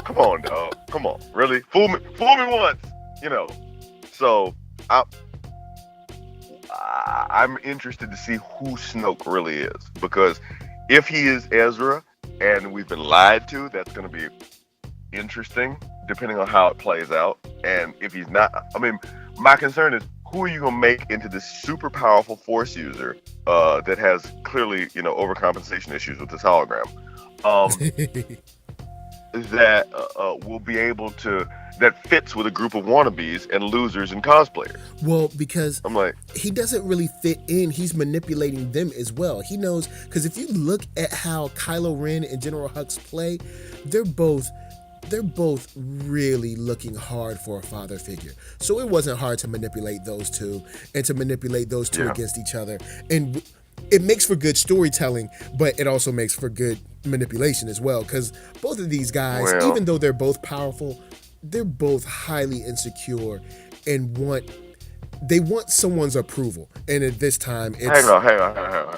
come on, dog. Come on. Really? Fool me once. So I'm interested to see who Snoke really is. Because if he is Ezra and we've been lied to, that's going to be interesting, depending on how it plays out. And if he's not, my concern is, who are you going to make into this super powerful Force user that has clearly, overcompensation issues with this hologram? That will be able to, that fits with a group of wannabes and losers and cosplayers. Well, because I'm like, he doesn't really fit in. He's manipulating them as well. He knows, because if you look at how Kylo Ren and General Hux play, they're both really looking hard for a father figure. So it wasn't hard to manipulate those two against each other. And it makes for good storytelling, but it also makes for good manipulation as well. Because both of these guys, even though they're both powerful, they're both highly insecure and want someone's approval. And at this time, it's... Hang on.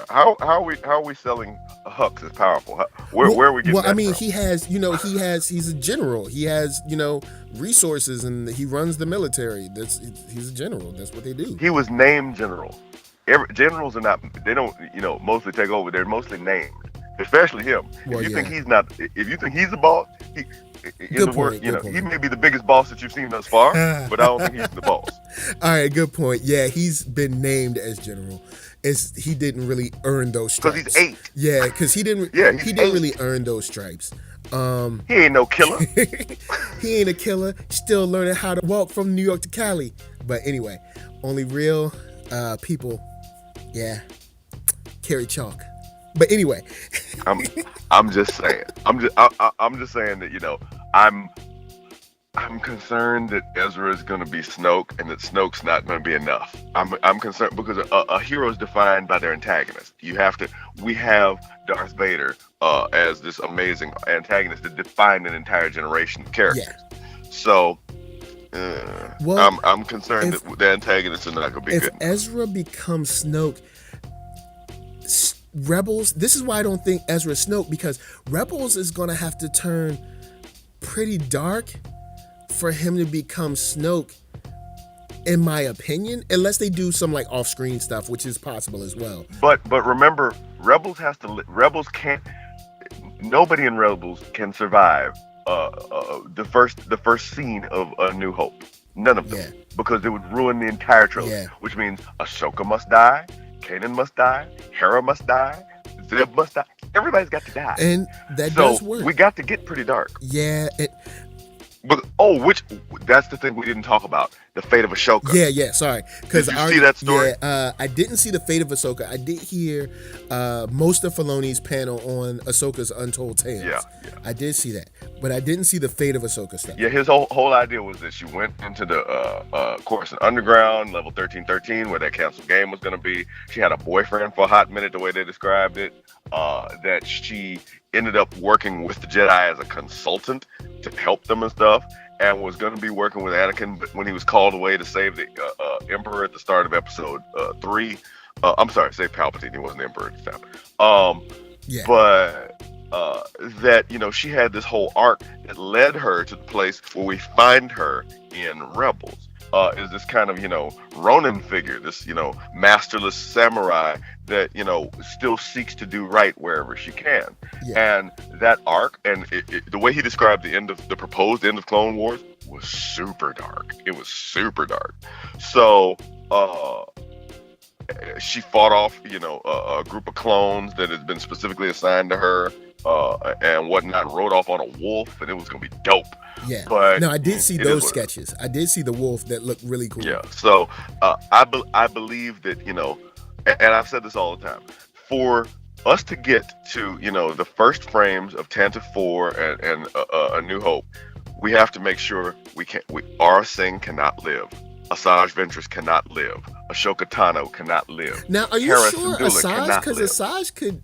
How are we selling Hux as powerful? Where are we getting that from? He has, he's a general. He has, resources, and he runs the military. He's a general. That's what they do. He was named general. Generals are not, they don't, mostly take over. They're mostly named. especially him. Well, if you think he's the boss, he may be the biggest boss that you've seen thus far, but I don't think he's the boss. All right, good point. Yeah, he's been named as general. He didn't really earn those stripes. Because he's 8. Yeah, because he didn't. Yeah, he didn't really earn those stripes. He ain't no killer. He ain't a killer. Still learning how to walk from New York to Cali. But anyway, only real people, carry chalk. But anyway, I'm just saying. I'm just saying that I'm concerned that Ezra is going to be Snoke, and that Snoke's not going to be enough. I'm concerned because a hero is defined by their antagonist. We have Darth Vader as this amazing antagonist that defined an entire generation of characters. Yeah. So I'm concerned that the antagonists are not going to be good. If Ezra becomes Snoke, Rebels. This is why I don't think Ezra is Snoke, because Rebels is going to have to turn pretty dark for him to become Snoke, in my opinion, unless they do some like off-screen stuff, which is possible as well. But remember, Rebels can't. Nobody in Rebels can survive the first scene of A New Hope. None of them, because it would ruin the entire trilogy. Which means Ahsoka must die, Canon must die, Hera must die, Zeb must die. Everybody's got to die, and that does work. We got to get pretty dark. Yeah. But that's the thing we didn't talk about, the Fate of Ahsoka. Yeah. Sorry, because did you see that story? Yeah, I didn't see the Fate of Ahsoka. I did hear most of Filoni's panel on Ahsoka's Untold Tales. Yeah. I did see that, but I didn't see the Fate of Ahsoka stuff. Yeah, his whole idea was that she went into the Coruscant Underground, level 1313, where that canceled game was going to be. She had a boyfriend for a hot minute, the way they described it. That she ended up working with the Jedi as a consultant to help them and stuff, and was going to be working with Anakin, but when he was called away to save the Emperor at the start of episode 3, I'm sorry, save Palpatine. He wasn't the Emperor at the time. But that she had this whole arc that led her to the place where we find her in Rebels. Is this kind of Ronin figure, this masterless samurai that still seeks to do right wherever she can. And that arc, and the way he described the proposed end of Clone Wars was super dark. It was super dark. So she fought off a group of clones that had been specifically assigned to her and whatnot, rode off on a wolf, and it was gonna be dope. Yeah, but no, I did see those sketches. I did see the wolf that looked really cool. Yeah, so I believe that and I've said this all the time, for us to get to the first frames of Tantive 4 and A New Hope, we have to make sure Aurra Sing cannot live, Asaaj Ventress cannot live, Ahsoka Tano cannot live. Now, are you sure Asaaj? Because Asaaj could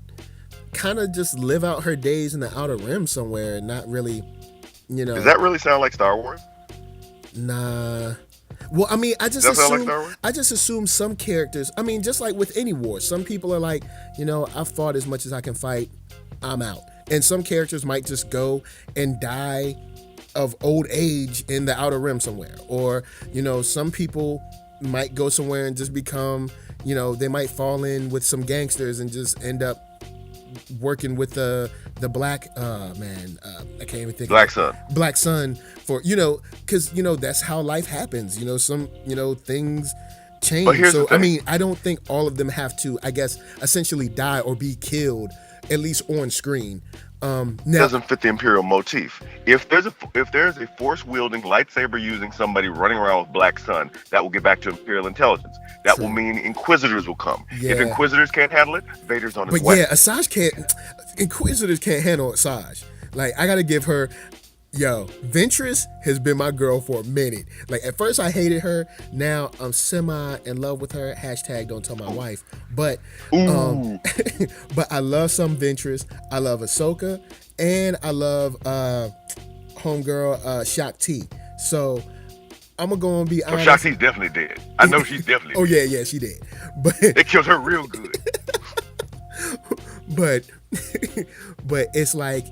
kind of just live out her days in the Outer Rim somewhere and not really. Does that really sound like Star Wars? Nah. Well, I mean, I just assume some characters. I mean, just like with any war, some people are like, I've fought as much as I can fight, I'm out. And some characters might just go and die of old age in the Outer Rim somewhere. Or, some people might go somewhere and just become, they might fall in with some gangsters and just end up working with the black I can't even think Black Sun for because that's how life happens. Some things change. So I mean, I don't think all of them have to, I guess, essentially die or be killed, at least on screen. Now, doesn't fit the Imperial motif. If there's a force wielding, lightsaber using somebody running around with Black Sun, that will get back to Imperial intelligence. That will mean Inquisitors will come. Yeah. If Inquisitors can't handle it, Vader's on his way. But yeah, Asaaj can't. Inquisitors can't handle Asaaj. Like, I gotta give her. Ventris has been my girl for a minute. Like, at first I hated her. Now I'm semi in love with her. # don't tell my wife. But but I love some Ventris. I love Ahsoka, and I love homegirl Shak T. So I'm gonna go and be honest. Shak T's definitely dead. I know she's definitely dead. Yeah, she did. But they killed her real good. but it's like,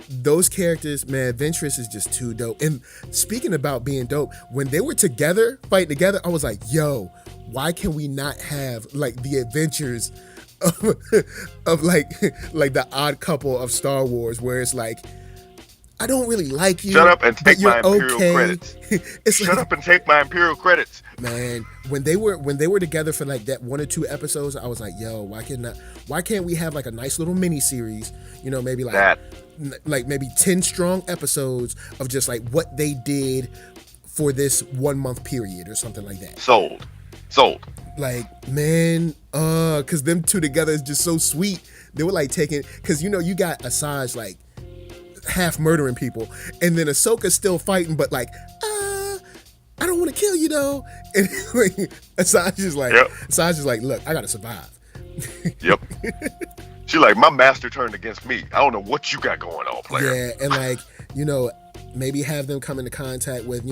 those characters, man, Ventris is just too dope. And speaking about being dope, when they were together, fighting together, I was like, yo, why can we not have like the adventures of, of like the odd couple of Star Wars, where it's like, I don't really like you. Shut up and take my Imperial okay. credits. Shut like, up and take my Imperial credits. Man, when they were together for like that 1 or 2 episodes, I was like, yo, why can't we have like a nice little mini series? Maybe like that. Like maybe 10 strong episodes of just like what they did for this 1 month period or something like that. Sold. Like, man, cause them two together is just so sweet. They were like taking, cause you got Asaaj like half murdering people, and then Ahsoka's still fighting, but like, I don't want to kill you though. And like, Asaaj is like, look, I gotta survive. Yep. She like, my master turned against me. I don't know what you got going on, player. Yeah, and like, maybe have them come into contact with,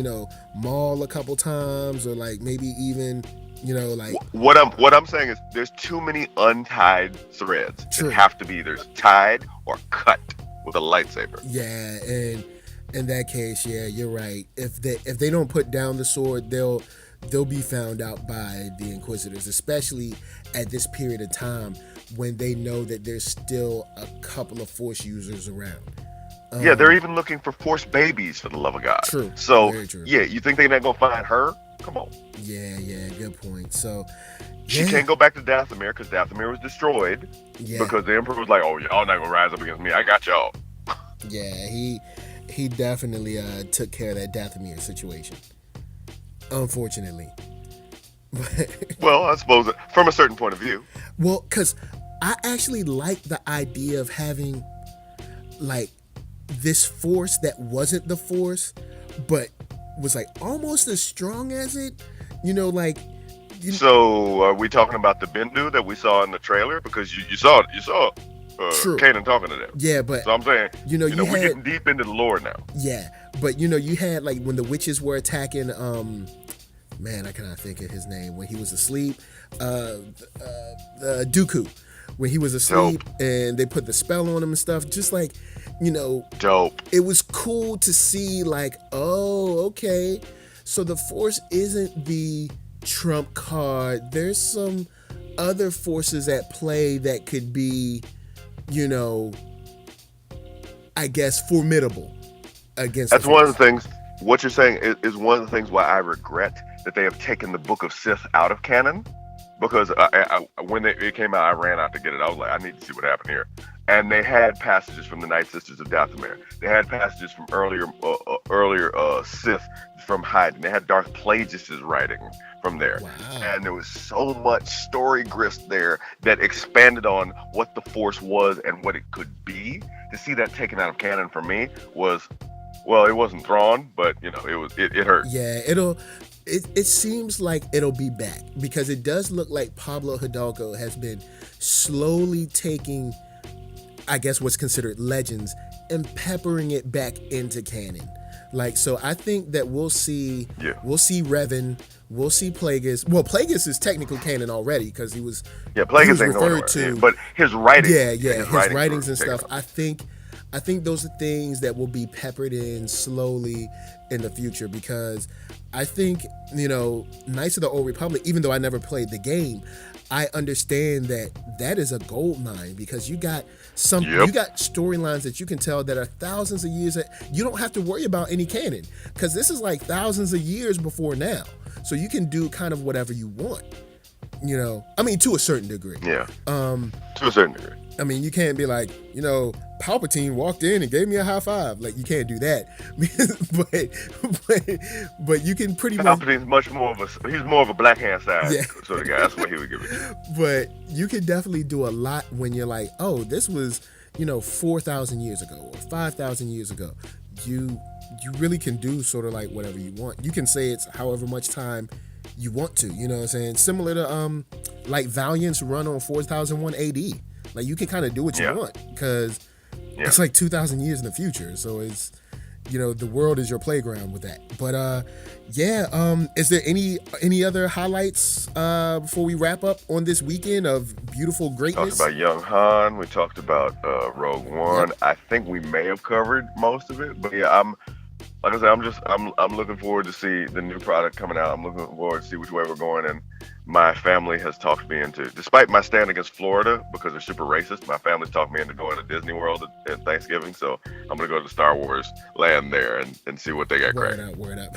Maul a couple times, or like maybe even, like what I'm saying is there's too many untied threads. True. That have to be either tied or cut with a lightsaber. Yeah, and in that case, yeah, you're right. If they don't put down the sword, they'll be found out by the Inquisitors, especially at this period of time when they know that there's still a couple of Force users around. Yeah, they're even looking for Force babies, for the love of God. True. So, very true. Yeah, you think they're not gonna find her? Come on. Yeah, good point. So, she can't go back to Dathomir because Dathomir was destroyed. Yeah. Because the Emperor was like, "Oh, y'all not gonna rise up against me. I got y'all." Yeah, he definitely took care of that Dathomir situation. Unfortunately. Well, I suppose from a certain point of view. Well, because I actually like the idea of having like this force that wasn't the Force, but was like almost as strong as it. So are we talking about the Bendu that we saw in the trailer? Because you saw Canon talking to them. Yeah, but so I'm saying, we're had, getting deep into the lore now. Yeah, but you had like when the witches were attacking. Man, I cannot think of his name when he was asleep. Dooku, when he was asleep. Dope. And they put the spell on him and stuff. Just like, dope. It was cool to see like, oh, okay, so the Force isn't the trump card. There's some other forces at play that could be, I guess formidable against. That's one of the things. What you're saying is one of the things why I regret that they have taken the Book of Sith out of canon, because when it came out, I ran out to get it. I was like, I need to see what happened here. And they had passages from the Night Sisters of Dathomir. They had passages from earlier Sith from hiding. They had Darth Plagueis' writing from there. Wow. And there was so much story grist there that expanded on what the Force was and what it could be. To see that taken out of canon for me was, well, it wasn't Thrawn, but it hurt. Yeah, it seems like it'll be back, because it does look like Pablo Hidalgo has been slowly taking, I guess, what's considered legends and peppering it back into canon. Like, so I think that we'll see Revan, we'll see Plagueis. Well, Plagueis is technically canon already because he was Plagueis ain't referred to, but his writing, his writings and stuff. I think those are things that will be peppered in slowly in the future, because I think, Knights of the Old Republic, even though I never played the game, I understand that is a gold mine, because you got storylines that you can tell that are thousands of years. You don't have to worry about any canon, because this is like thousands of years before now. So you can do kind of whatever you want, I mean, to a certain degree. Yeah. To a certain degree. I mean, you can't be like, Palpatine walked in and gave me a high five. Like, you can't do that. but you can pretty much. Palpatine's he's more of a black hand side sort of guy. That's what he would give it to. But you can definitely do a lot when you're like, oh, this was, 4,000 years ago or 5,000 years ago. You really can do sort of like whatever you want. You can say it's however much time you want to, you know what I'm saying? Similar to like Valiant's run on 4001 AD. Like, you can kind of do what you want, because it's like 2,000 years in the future. So it's, the world is your playground with that. But is there any other highlights before we wrap up on this weekend of beautiful greatness? We talked about Young Han. We talked about Rogue One. Yep. I think we may have covered most of it. But yeah, I'm looking forward to see the new product coming out. I'm looking forward to see which way we're going, and my family has talked me into, despite my stand against Florida because they're super racist, my family's talked me into going to Disney World at Thanksgiving. So I'm going to go to the Star Wars land there and see what they got cracking. Word up.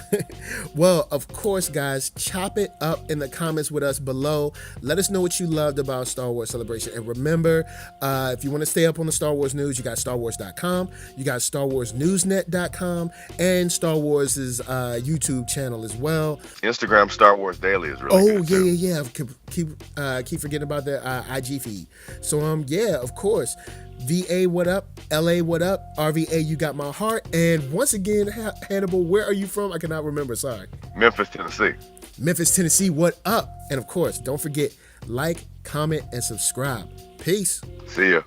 Well, of course, guys, chop it up in the comments with us below. Let us know what you loved about Star Wars Celebration. And remember, if you want to stay up on the Star Wars news, you got StarWars.com, you got StarWarsNewsNet.com, and Star Wars' YouTube channel as well. Instagram Star Wars Daily is really good. Yeah. Keep forgetting about the IG feed. So yeah, of course. VA, what up? LA, what up? RVA, you got my heart. And once again, Hannibal, where are you from? I cannot remember. Sorry. Memphis, Tennessee, what up? And of course, don't forget, like, comment, and subscribe. Peace. See ya.